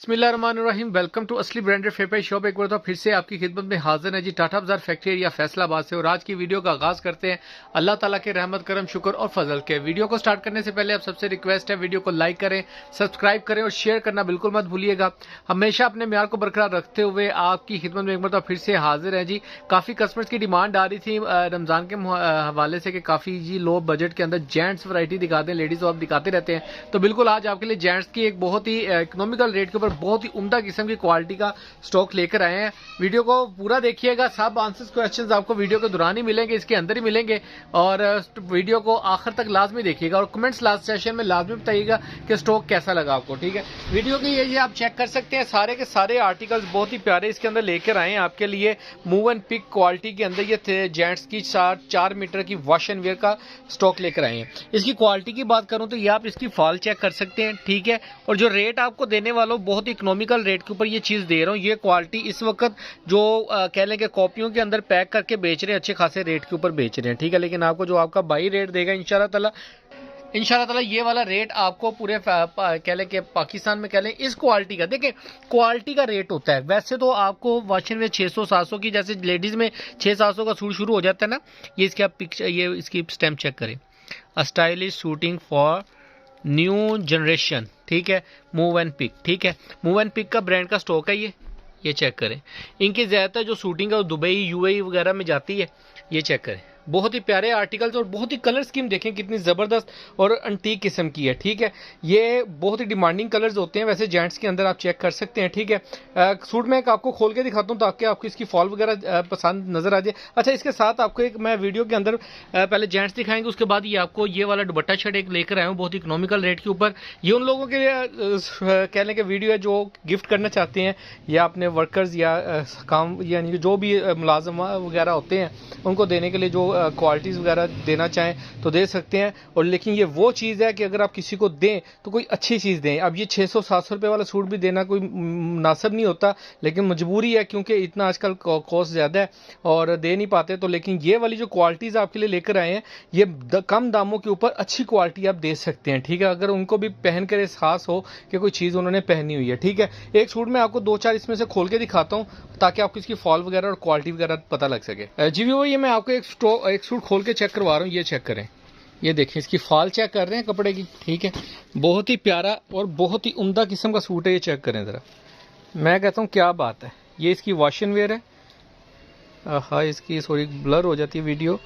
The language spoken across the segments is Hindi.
बिस्मिल्लाहिर्रहमानिर्रहीम। वेलकम टू असली ब्रांडेड फेपाई शॉप। एक बार तो फिर से आपकी खिदमत में हाजिर है जी, टाटा बाजार फैक्ट्री एरिया फैसलाबाद से। और आज की वीडियो का आगाज करते हैं अल्लाह ताला के रहमत करम शुक्र और फजल के। वीडियो को स्टार्ट करने से पहले आप सबसे रिक्वेस्ट है, वीडियो को लाइक करें, सब्सक्राइब करें और शेयर करना बिल्कुल मत भूलिएगा। हमेशा अपने म्यार को बरकरार रखते हुए आपकी खिदमत में एक बार तो फिर से हाजिर है जी। काफी कस्टमर्स की डिमांड आ रही थी रमजान के हवाले से कि काफी जी लो बजट के अंदर जेंट्स वैरायटी दिखाते हैं, लेडीज आप दिखाते रहते हैं, तो बिल्कुल आज आपके लिए जेंट्स की एक बहुत ही इकोनॉमिकल रेट के ऊपर बहुत ही उम्दा किस्म की क्वालिटी का स्टॉक लेकर आए हैं। वीडियो को पूरा देखिएगा, सब आंसर्स क्वेश्चंस आपको वीडियो के दौरान ही मिलेंगे, इसके अंदर ही मिलेंगे। और वीडियो को आखिर तक लाजमी देखिएगा और कमेंट्स लास्ट सेशन में लाजमी बताइएगा कि स्टॉक कैसा लगा आपको। ठीक है, वीडियो के ये आप चेक कर सकते हैं, सारे के सारे आर्टिकल्स बहुत ही प्यारे इसके अंदर लेकर आए हैं आपके लिए। मूव एंड पिक क्वालिटी के अंदर ये थे जेंट्स की 4 मीटर की वॉश एंड वेयर का स्टॉक लेकर आए हैं। इसकी क्वालिटी की बात करूं तो ये आप इसकी फॉल चेक कर सकते हैं। ठीक है, और जो रेट आपको देने वाला बहुत ही इकोनॉमिकल रेट के ऊपर ये चीज दे रहा हूँ। ये क्वालिटी इस वक्त जो कह लें कि कॉपियों के अंदर पैक करके बेच रहे हैं, अच्छे खासे रेट के ऊपर बेच रहे हैं। ठीक है, लेकिन आपको जो आपका बाई रेट देगा इंशाल्लाह ताला ये वाला रेट आपको पूरे कह लें कि पाकिस्तान में कह लें इस क्वालिटी का, देखिए क्वालिटी का रेट होता है। वैसे तो आपको वॉशिंग में 600-700 की, जैसे लेडीज में 600-700 का सूट शुरू हो जाता है ना। ये इसकी आप पिक्चर, ये इसकी स्टैम्प चेक करें, a stylish shooting for new generation. ठीक है, मूव एंड पिक। ठीक है, मूव एंड पिक का ब्रांड का स्टॉक है ये चेक करें। इनकी ज्यादातर जो शूटिंग है वो दुबई यूएई वगैरह में जाती है। ये चेक करें, बहुत ही प्यारे आर्टिकल्स और बहुत ही कलर स्कीम देखें कितनी जबरदस्त और अंटीक किस्म की है। ठीक है, ये बहुत ही डिमांडिंग कलर्स होते हैं वैसे जेंट्स के अंदर, आप चेक कर सकते हैं। ठीक है, सूट में एक आपको खोल के दिखाता हूँ ताकि आपको इसकी फॉल वगैरह पसंद नजर आ जाए। अच्छा, इसके साथ आपको एक मैं वीडियो के अंदर पहले जेंट्स दिखाएंगे, उसके बाद ये आपको ये वाला दुपट्टा शर्ट एक लेकर आया हूँ बहुत ही इकोनॉमिकल रेट के ऊपर। ये उन लोगों के लिए कह लें कि वीडियो है जो गिफ्ट करना चाहते हैं या अपने वर्कर्स या काम यानी जो भी मुलाजम वगैरह होते हैं उनको देने के लिए जो क्वालिटीज वगैरह देना चाहें तो दे सकते हैं। और लेकिन ये वो चीज़ है कि अगर आप किसी को दें तो कोई अच्छी चीज़ दें। अब ये 600-700 रुपये वाला सूट भी देना कोई मुनासिब नहीं होता, लेकिन मजबूरी है क्योंकि इतना आजकल कॉस्ट ज़्यादा है और दे नहीं पाते। तो लेकिन ये वाली जो क्वालिटीज़ आपके लिए लेकर आए हैं, ये कम दामों के ऊपर अच्छी क्वालिटी आप दे सकते हैं। ठीक है, अगर उनको भी पहन कर एहसास हो कि कोई चीज़ उन्होंने पहनी हुई है। ठीक है, एक सूट में आपको 2-4 इसमें से खोल के दिखाता हूँ ताकि आपको इसकी फॉल वगैरह और क्वालिटी वगैरह पता लग सके। जी वो ये मैं आपको एक सूट खोल के चेक करवा रहा हूँ, ये चेक करें, ये देखें, इसकी फॉल चेक कर रहे हैं कपड़े की। ठीक है, बहुत ही प्यारा और बहुत ही उम्दा किस्म का सूट है, ये चेक करें जरा। मैं कहता हूँ क्या बात है। ये इसकी वॉश एंड वेयर है। हाँ, इसकी सॉरी ब्लर हो जाती है वीडियो।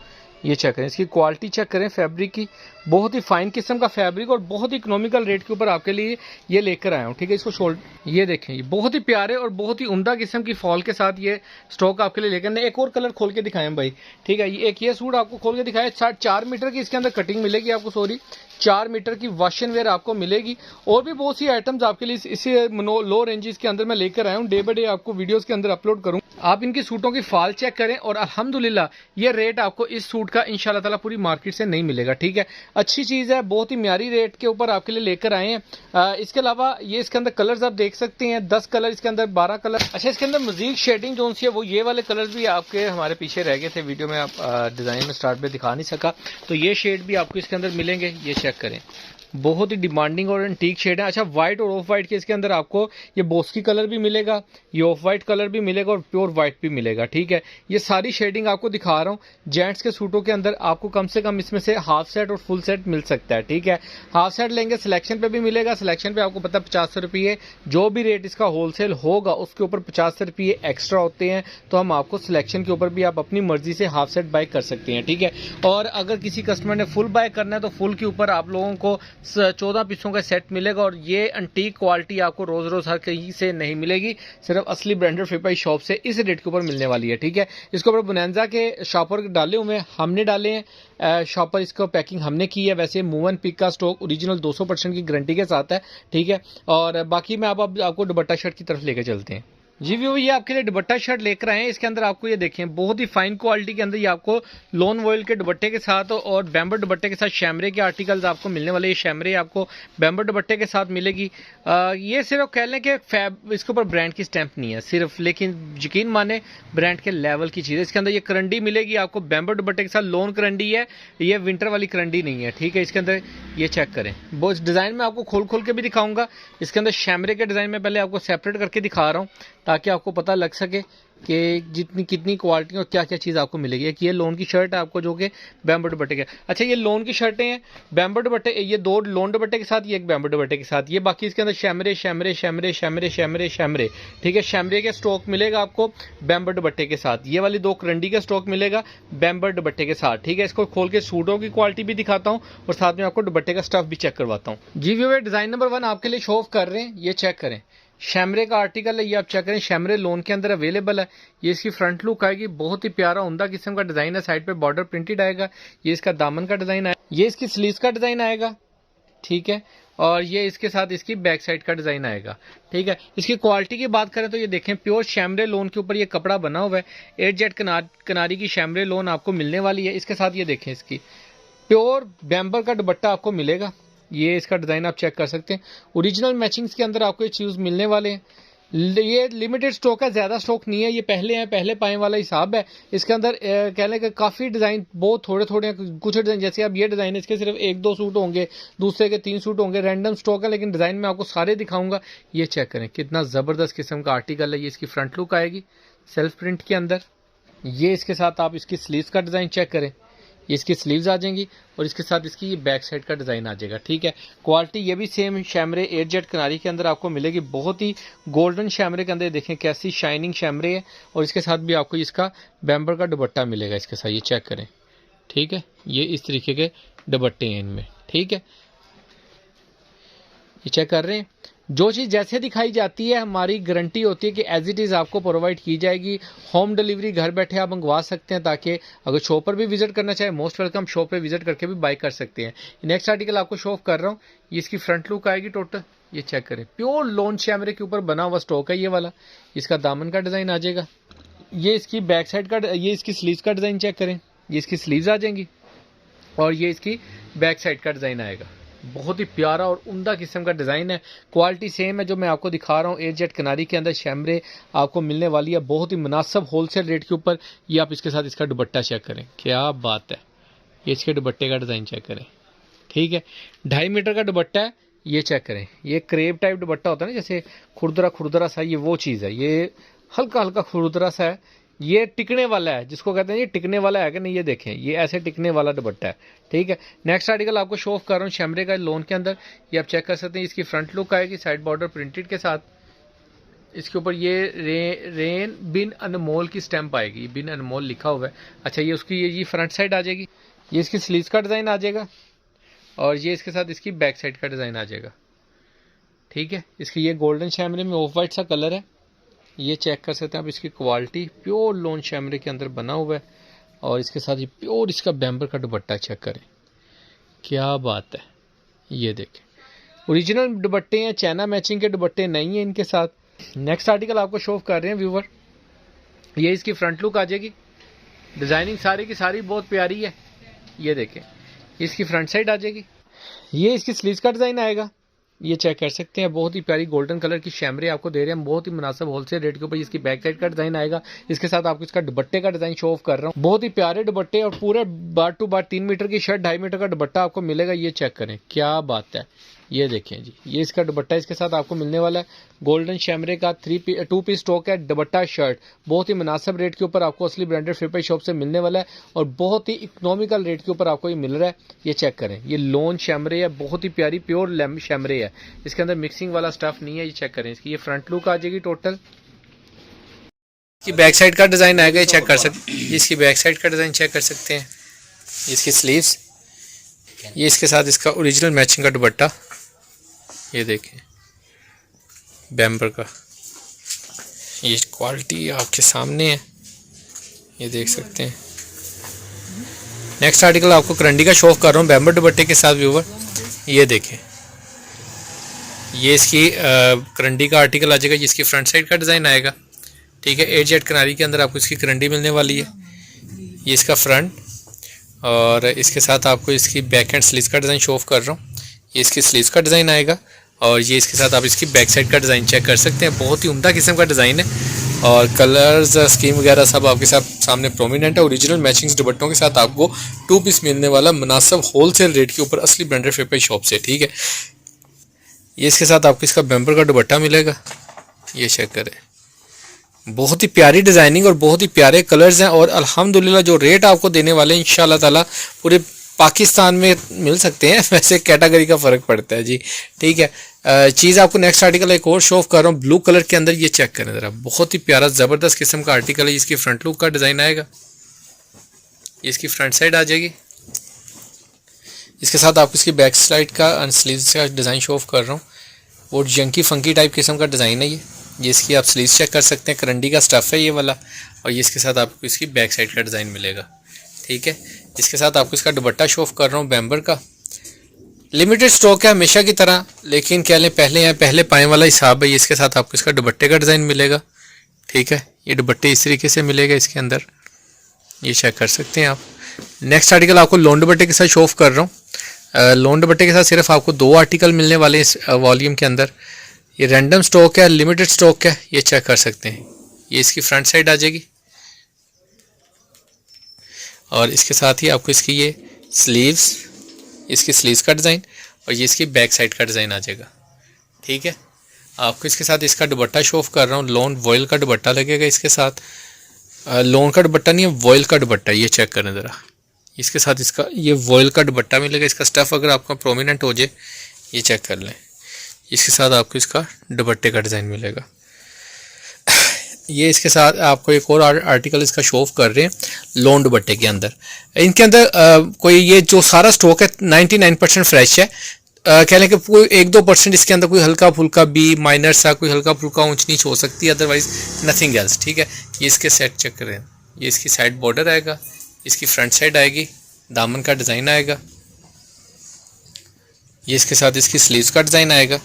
ये चेक करें, इसकी क्वालिटी चेक करें फैब्रिक की, बहुत ही फाइन किस्म का फैब्रिक और बहुत ही इकोनॉमिकल रेट के ऊपर आपके लिए ये लेकर आया हूँ। ठीक है, इसको शोल्डर ये देखें, ये बहुत ही प्यारे और बहुत ही उम्दा किस्म की फॉल के साथ ये स्टॉक आपके लिए लेकर। एक और कलर खोल के दिखाएं भाई। ठीक है, एक ये सूट आपको खोल के दिखाया, 4 मीटर की इसके अंदर कटिंग मिलेगी आपको, सॉरी 4 मीटर की वॉश एंड वेयर आपको मिलेगी। और भी बहुत सी आइटम्स आपके लिए इसी लो रेंजेस के अंदर मैं लेकर आया हूँ, डे बाय डे आपको वीडियोस के अंदर अपलोड करूँ। आप इनकी सूटों की फॉल चेक करें और अल्हम्दुलिल्लाह ये रेट आपको इस सूट का इंशाल्लाह ताला पूरी मार्केट से नहीं मिलेगा। ठीक है, अच्छी चीज़ है, बहुत ही म्यारी रेट के ऊपर आपके लिए लेकर आए हैं। इसके अलावा ये इसके अंदर कलर्स आप देख सकते हैं, 10 कलर इसके अंदर, 12 कलर। अच्छा, इसके अंदर मजीद शेडिंग जो सी है वो ये वाले कलर्स भी आपके हमारे पीछे रह गए थे वीडियो में, आप डिजाइन में स्टार्ट में दिखा नहीं सका, तो ये शेड भी आपको इसके अंदर मिलेंगे। ये चेक करें, बहुत ही डिमांडिंग और एंटीक शेड है। अच्छा, व्हाइट और ऑफ व्हाइट के इसके अंदर आपको ये बोस्की कलर भी मिलेगा, ये ऑफ व्हाइट कलर भी मिलेगा और प्योर व्हाइट भी मिलेगा। ठीक है, ये सारी शेडिंग आपको दिखा रहा हूँ। जेंट्स के सूटों के अंदर आपको कम से कम इसमें से हाफ सेट और फुल सेट मिल सकता है। ठीक है, हाफ सेट लेंगे सिलेक्शन पे भी मिलेगा, सिलेक्शन पे आपको पता 50 रुपये जो भी रेट इसका होलसेल होगा उसके ऊपर 50 रुपये एक्स्ट्रा होते हैं, तो हम आपको सिलेक्शन के ऊपर भी आप अपनी मर्जी से हाफ सेट बाय कर सकते हैं। ठीक है, और अगर किसी कस्टमर ने फुल बाय करना है तो फुल के ऊपर आप लोगों को 14 पीसों का सेट मिलेगा। और ये एंटीक क्वालिटी आपको रोज रोज हर कहीं से नहीं मिलेगी, सिर्फ असली ब्रांडेड फेपाई शॉप से इस रेट के ऊपर मिलने वाली है। ठीक है, इसके ऊपर बोनांजा के शॉपर डाले हुए हमने डाले हैं, शॉपर इसको पैकिंग हमने की है। वैसे मूव एंड पिक का स्टॉक ओरिजिनल 200% की गारंटी के साथ है। ठीक है, और बाकी मैं आपको दुपट्टा शर्ट की तरफ लेकर चलते हैं। जी व्यू, ये आपके लिए दुपट्टा शर्ट लेकर आए हैं। इसके अंदर आपको ये देखें बहुत ही फाइन क्वालिटी के अंदर ये आपको लोन वॉयल के दुपट्टे के साथ और बैम्बर दुपट्टे के साथ शैमरे के आर्टिकल्स आपको मिलने वाले। ये शैमरे आपको बैम्बर दुपट्टे के साथ मिलेगी। ये सिर्फ कह लें कि फैब इसके ऊपर ब्रांड की स्टैंप नहीं है सिर्फ, लेकिन यकीन माने ब्रांड के लेवल की चीज़ है। इसके अंदर ये करंडी मिलेगी आपको बैम्बर दुपट्टे के साथ, लोन करंडी है, ये विंटर वाली करंडी नहीं है। ठीक है, इसके अंदर ये चेक करें, वो डिज़ाइन में आपको खोल खोल के भी दिखाऊंगा। इसके अंदर शैमरे के डिज़ाइन में पहले आपको सेपरेट करके दिखा रहा हूँ ताकि आपको पता लग सके कि जितनी कितनी क्वालिटी और क्या क्या चीज़ आपको मिलेगी। एक ये लोन की शर्ट है आपको जो कि बैम्बर दुपट्टे के, अच्छा ये लोन की शर्टें हैं बैम्बर दुपट्टे, ये दो लोन दुपट्टे के साथ, ये एक बैम्बर दुपट्टे के साथ, ये बाकी इसके अंदर शैमरे शैमरे शैमरे शैमरे शैमरे शैमरे। ठीक है, शैमरे के स्टॉक मिलेगा आपको बैम्बर दुपट्टे के साथ, ये वाली दो करंडी का स्टॉक मिलेगा बैम्बर दुपट्टे के साथ। ठीक है, इसको खोल के सूटों की क्वालिटी भी दिखाता हूँ और साथ में आपको दुपट्टे का स्टफ भी चेक करवाता हूँ। जी व्यूअर, डिज़ाइन नंबर 1 आपके लिए शो ऑफ कर रहे हैं, ये चेक करें। शैमरे का आर्टिकल है, ये आप चेक करें, शैमरे लोन के अंदर अवेलेबल है। ये इसकी फ्रंट लुक आएगी, बहुत ही प्यारा उम्दा किस्म का डिज़ाइन है, साइड पे बॉर्डर प्रिंटेड आएगा। ये इसका दामन का डिज़ाइन आएगा, ये इसकी स्लीव्स का डिज़ाइन आएगा। ठीक है, और ये इसके साथ इसकी बैक साइड का डिज़ाइन आएगा। ठीक है, इसकी क्वालिटी की बात करें तो ये देखें प्योर शैमरे लोन के ऊपर ये कपड़ा बना हुआ है। 8 जेट कनारी की शैमरे लोन आपको मिलने वाली है। इसके साथ ये देखें इसकी प्योर बैम्बर का दुपट्टा आपको मिलेगा। ये इसका डिज़ाइन आप चेक कर सकते हैं, ओरिजिनल मैचिंग्स के अंदर आपको ये चीज़ मिलने वाले हैं। ये लिमिटेड स्टॉक है, ज़्यादा स्टॉक नहीं है, ये पहले हैं पहले पाए वाला हिसाब है। इसके अंदर कह लें कि काफ़ी डिज़ाइन बहुत थोड़े थोड़े हैं। कुछ डिज़ाइन जैसे अब ये डिज़ाइन है, इसके सिर्फ 1-2 सूट होंगे, दूसरे के 3 सूट होंगे, रैंडम स्टॉक है, लेकिन डिज़ाइन में आपको सारे दिखाऊंगा। ये चेक करें कितना ज़बरदस्त किस्म का आर्टिकल है। ये इसकी फ्रंट लुक आएगी सेल्फ प्रिंट के अंदर। ये इसके साथ आप इसकी स्लीव्स का डिज़ाइन चेक करें, ये इसकी स्लीव्स आ जाएंगी और इसके साथ इसकी ये बैक साइड का डिज़ाइन आ जाएगा। ठीक है, क्वालिटी ये भी सेम शैमरे 8 जेट कनारी के अंदर आपको मिलेगी, बहुत ही गोल्डन शैमरे के अंदर देखें कैसी शाइनिंग शैमरे है। और इसके साथ भी आपको इसका बैम्बर का दुपट्टा मिलेगा इसके साथ, ये चेक करें। ठीक है, ये इस तरीके के दुपट्टे हैं इनमें। ठीक है, ये चेक कर रहे हैं, जो चीज़ जैसे दिखाई जाती है हमारी गारंटी होती है कि एज इट इज़ आपको प्रोवाइड की जाएगी। होम डिलीवरी घर बैठे आप मंगवा सकते हैं, ताकि अगर शॉप पर भी विजिट करना चाहे मोस्ट वेलकम, शॉप पे विजिट करके भी बाय कर सकते हैं। नेक्स्ट आर्टिकल आपको शो ऑफ कर रहा हूँ, ये इसकी फ्रंट लुक आएगी टोटल, ये चेक करें प्योर लोन शैमरे के ऊपर बना हुआ स्टॉक है ये वाला। इसका दामन का डिज़ाइन आ जाएगा, ये इसकी बैक साइड का, ये इसकी स्लीव्स का डिज़ाइन चेक करें, ये इसकी स्लीव्स आ जाएंगी और ये इसकी बैक साइड का डिज़ाइन आएगा। बहुत ही प्यारा और उम्दा किस्म का डिज़ाइन है, क्वालिटी सेम है जो मैं आपको दिखा रहा हूँ। 8 जेट कनारी के अंदर शैमरे आपको मिलने वाली है, बहुत ही मुनासिब होलसेल रेट के ऊपर। ये आप इसके साथ इसका दुपट्टा चेक करें, क्या बात है, ये इसके दुपट्टे का डिज़ाइन चेक करें। ठीक है, 2.5 मीटर का दुपट्टा है, ये चेक करें। ये क्रेप टाइप दुपट्टा होता है ना, जैसे खुरदरा खुरदरा सा, ये वो चीज़ है, ये हल्का हल्का खुरदरा सा है, ये टिकने वाला है, जिसको कहते हैं ये टिकने वाला है कि नहीं, ये देखें ये ऐसे टिकने वाला दुपट्टा है। ठीक है, नेक्स्ट आर्टिकल आपको शो ऑफ कर रहा हूँ शैमरे का लोन के अंदर, ये आप चेक कर सकते हैं। इसकी फ्रंट लुक आएगी साइड बॉर्डर प्रिंटेड के साथ, इसके ऊपर ये रेन बिन अनमोल की स्टैंप आएगी, बिन अनमोल लिखा हुआ है। अच्छा, ये उसकी ये फ्रंट साइड आ जाएगी, ये इसकी स्लीव्स का डिज़ाइन आ जाएगा और ये इसके साथ इसकी बैक साइड का डिज़ाइन आ जाएगा। ठीक है, इसकी ये गोल्डन शैमरे में ऑफ वाइट सा कलर है, ये चेक कर सकते हैं आप। इसकी क्वालिटी प्योर लोन शैमरे के अंदर बना हुआ है और इसके साथ ये प्योर इसका बैम्बर का दुपट्टा चेक करें, क्या बात है। ये देखें ओरिजिनल दुपट्टे हैं, चाइना मैचिंग के दुपट्टे नहीं है इनके साथ। नेक्स्ट आर्टिकल आपको शो ऑफ कर रहे हैं व्यूवर, ये इसकी फ्रंट लुक आ जाएगी, डिज़ाइनिंग सारी की सारी बहुत प्यारी है। ये देखें इसकी फ्रंट साइड आ जाएगी, ये इसकी स्लीव्स का डिज़ाइन आएगा, ये चेक कर सकते हैं। बहुत ही प्यारी गोल्डन कलर की शैमरे आपको दे रहे हैं, बहुत ही मुनासिब होलसेल रेट के ऊपर। इसकी बैक साइड का डिज़ाइन आएगा, इसके साथ आपको इसका दुपट्टे का डिज़ाइन शो ऑफ कर रहा हूँ। बहुत ही प्यारे दुपट्टे और पूरे बार टू बार 3 मीटर की शर्ट 2.5 मीटर का दुपट्टा आपको मिलेगा, ये चेक करें, क्या बात है। ये देखें जी, ये इसका दुपट्टा इसके साथ आपको मिलने वाला है, गोल्डन शैमरे का 2 पीस स्टॉक है दुपट्टा शर्ट, बहुत ही मुनासिब रेट के ऊपर आपको असली ब्रांडेड फेपाई शॉप से मिलने वाला है और बहुत ही इकोनॉमिकल रेट के ऊपर आपको ये मिल रहा है। ये चेक करें, ये लोन शैमरे है, बहुत ही प्यारी प्योर शैमरे है, इसके अंदर मिक्सिंग वाला स्टफ नहीं है। ये चेक करें, इसकी ये फ्रंट लुक आ जाएगी टोटल, इसकी बैक साइड का डिज़ाइन आएगा, ये चेक कर सकते हैं। इसकी बैक साइड का डिज़ाइन चेक कर सकते हैं, इसकी स्लीव्स, ये इसके साथ इसका ओरिजिनल मैचिंग का दुपट्टा, ये देखें बैम्बर का, ये क्वालिटी आपके सामने है, ये देख सकते हैं। नेक्स्ट आर्टिकल आपको करंडी का शो ऑफ कर रहा हूँ बैम्बर दुपट्टे के साथ व्यूवर, ये देखें ये इसकी करंडी का आर्टिकल आ जाएगा, जिसकी फ्रंट साइड का डिज़ाइन आएगा, ठीक है। 8 जेड किनारी के अंदर आपको इसकी करंडी मिलने वाली है। ये इसका फ्रंट, और इसके साथ आपको इसकी बैक एंड स्लीव्स का डिज़ाइन शो ऑफ कर रहा हूँ। ये इसकी स्लीव्स का डिज़ाइन आएगा, और ये इसके साथ आप इसकी बैक साइड का डिज़ाइन चेक कर सकते हैं। बहुत ही उम्दा किस्म का डिज़ाइन है, और कलर्स स्कीम वगैरह सब आपके सामने प्रोमिनेंट है। ओरिजिनल मैचिंग दुपट्टों के साथ आपको 2 पीस मिलने वाला मुनासिब होलसेल रेट के ऊपर असली ब्रांडेड फेपाई शॉप से। ठीक है। ये इसके साथ आपको इसका बेम्बर का दुपट्टा मिलेगा, ये चेक करें। बहुत ही प्यारी डिज़ाइनिंग और बहुत ही प्यारे कलर्स हैं, और अल्हम्दुलिल्लाह जो रेट आपको देने वाले हैं इंशाल्लाह ताला पूरे पाकिस्तान में मिल सकते हैं। वैसे कैटेगरी का फ़र्क पड़ता है जी। ठीक है। चीज़ आपको नेक्स्ट आर्टिकल एक और शो ऑफ कर रहा हूँ ब्लू कलर के अंदर। ये चेक करें ज़रा, बहुत ही प्यारा ज़बरदस्त किस्म का आर्टिकल है। इसकी फ्रंट लुक का डिज़ाइन आएगा, ये इसकी फ्रंट साइड आ जाएगी। इसके साथ आपको इसकी बैक साइड का एंड स्लीव्स का डिज़ाइन शो ऑफ कर रहा हूँ। वो जंकी फंकी टाइप किस्म का डिज़ाइन है ये इसकी आप स्लीव्स चेक कर सकते हैं, करंडी का स्टफ़ है ये वाला, और ये इसके साथ आपको इसकी बैक साइड का डिज़ाइन मिलेगा। ठीक है। इसके साथ आपको इसका दुपट्टा शो ऑफ कर रहा हूँ बेम्बर का। लिमिटेड स्टॉक है हमेशा की तरह, लेकिन क्या लें पहले पाए वाला हिसाब है। ये इसके साथ आपको इसका दुपट्टे का डिज़ाइन मिलेगा। ठीक है। ये दुपट्टे इस तरीके से मिलेगा इसके अंदर, ये चेक कर सकते हैं आप। नेक्स्ट आर्टिकल आपको लोन दुपट्टे के साथ शो ऑफ कर रहा हूँ। लोन दुपट्टे के साथ सिर्फ आपको 2 आर्टिकल मिलने वाले इस वॉल्यूम के अंदर। ये रैंडम स्टॉक है, लिमिटेड स्टॉक है, ये चेक कर सकते हैं। ये इसकी फ्रंट साइड आ जाएगी, और इसके साथ ही आपको इसकी ये स्लीव्स, इसकी स्लीव्स का डिज़ाइन, और ये इसकी बैक साइड का डिज़ाइन आ जाएगा। ठीक है। आपको इसके साथ इसका दुपट्टा शो ऑफ कर रहा हूँ। लोन वॉयल का दुपट्टा लगेगा इसके साथ। लोन का दुपट्टा नहीं है, वॉयल का दुपट्टा, ये चेक करें ज़रा। इसके साथ इसका ये वॉयल का दुपट्टा मिलेगा। इसका स्टफ़ अगर आपका प्रोमिनेंट हो जाए, ये चेक कर लें। इसके साथ आपको इसका दुपट्टे का डिज़ाइन मिलेगा। ये इसके साथ आपको एक और आर्टिकल इसका शो ऑफ कर रहे हैं लोन दुपट्टे के अंदर। इनके अंदर कोई ये जो सारा स्टॉक है 99% फ्रेश है। कह लें कि कोई 1-2% इसके अंदर कोई हल्का फुल्का बी माइनर सा कोई हल्का फुल्का ऊंच नीच हो सकती है, अदरवाइज नथिंग एल्स। ठीक है। ये इसके सेट चेक करें। ये इसकी साइड बॉर्डर आएगा, इसकी फ्रंट साइड आएगी, दामन का डिज़ाइन आएगा। ये इसके साथ इसकी स्लीव्स का डिज़ाइन आएगा।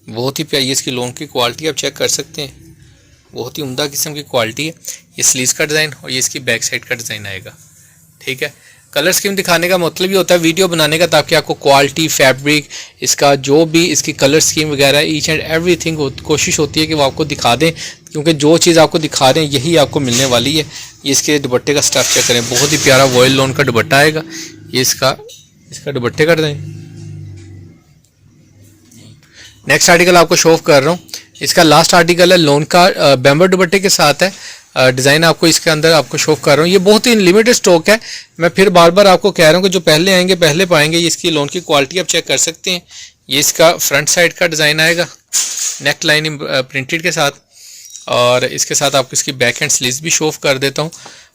बहुत ही प्यारी इसकी लोन की क्वालिटी आप चेक कर सकते हैं, बहुत ही उम्दा किस्म की क्वालिटी है। ये स्लीव्स का डिज़ाइन और ये इसकी बैक साइड का डिज़ाइन आएगा। ठीक है। कलर स्कीम दिखाने का मतलब ही होता है वीडियो बनाने का, ताकि आपको क्वालिटी, फैब्रिक, इसका जो भी इसकी कलर स्कीम वगैरह ईच एंड एवरीथिंग कोशिश होती है कि वो आपको दिखा दें, क्योंकि जो चीज़ आपको दिखा दें यही आपको मिलने वाली है। ये इसके दुपट्टे का स्टफ़ चेक करें, बहुत ही प्यारा वॉयल लोन का दुपट्टा आएगा। ये इसका दुपट्टे का डिज़ाइन। नेक्स्ट आर्टिकल आपको शो ऑफ कर रहा हूँ। इसका लास्ट आर्टिकल है लोन का, बेम्बर दुपट्टे के साथ है। डिज़ाइन आपको इसके अंदर आपको शो ऑफ कर रहा हूँ। ये बहुत ही लिमिटेड स्टॉक है, मैं फिर बार बार आपको कह रहा हूँ कि जो पहले आएंगे पहले पाएंगे। ये इसकी लोन की क्वालिटी आप चेक कर सकते हैं। ये इसका फ्रंट साइड का डिज़ाइन आएगा नेक लाइन प्रिंटेड के साथ, और इसके साथ आपको इसकी बैक एंड स्लीव्स भी शो ऑफ कर देता हूँ।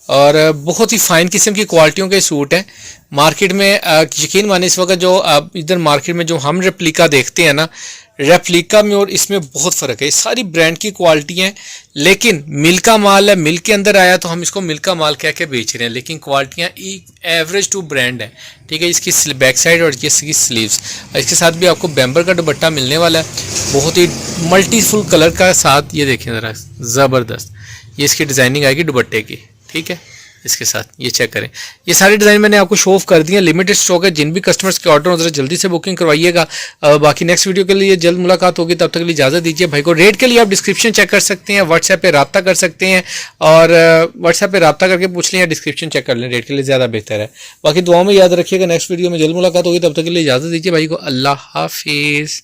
और बहुत ही फाइन किस्म की क्वालिटियों के सूट हैं। मार्केट में यकीन माने इस वक्त जो आप इधर मार्केट में जो हम रेप्लिका देखते हैं ना, रेप्लिका में और इसमें बहुत फ़र्क है। ये सारी ब्रांड की क्वालिटी हैं, लेकिन मिल का माल है, मिल के अंदर आया तो हम इसको मिल का माल कह के बेच रहे हैं, लेकिन क्वालिटियाँ एवरेज टू ब्रांड है। ठीक है। इसकी बैक साइड और इसकी स्लीव्स, इसके साथ भी आपको बेम्बर का दुपट्टा मिलने वाला है, बहुत ही मल्टीफुल कलर का साथ। ये देखें ज़रा, ज़बरदस्त ये इसकी डिज़ाइनिंग आएगी दुपट्टे की। ठीक है। इसके साथ ये चेक करें, ये सारे डिज़ाइन मैंने आपको शो ऑफ कर दिए। लिमिटेड स्टॉक है, जिन भी कस्टमर्स के ऑर्डर हो जरा जल्दी से बुकिंग करवाइएगा। बाकी नेक्स्ट वीडियो के लिए जल्द मुलाकात होगी, तब तक के लिए इजाज़त दीजिए। भाई को रेट के लिए आप डिस्क्रिप्शन चेक कर सकते हैं, व्हाट्सएप पे रब्ता कर सकते हैं, और व्हाट्सएप पे रब्ता करके पूछ लें या डिस्क्रिप्शन चेक कर लें, रेट के लिए ज़्यादा बेहतर है। बाकी दुआओं में याद रखिएगा, नेक्स्ट वीडियो में जल्द मुलाकात होगी, तब तक के लिए इजाज़त दीजिए। भाई को अल्लाह हाफिज़।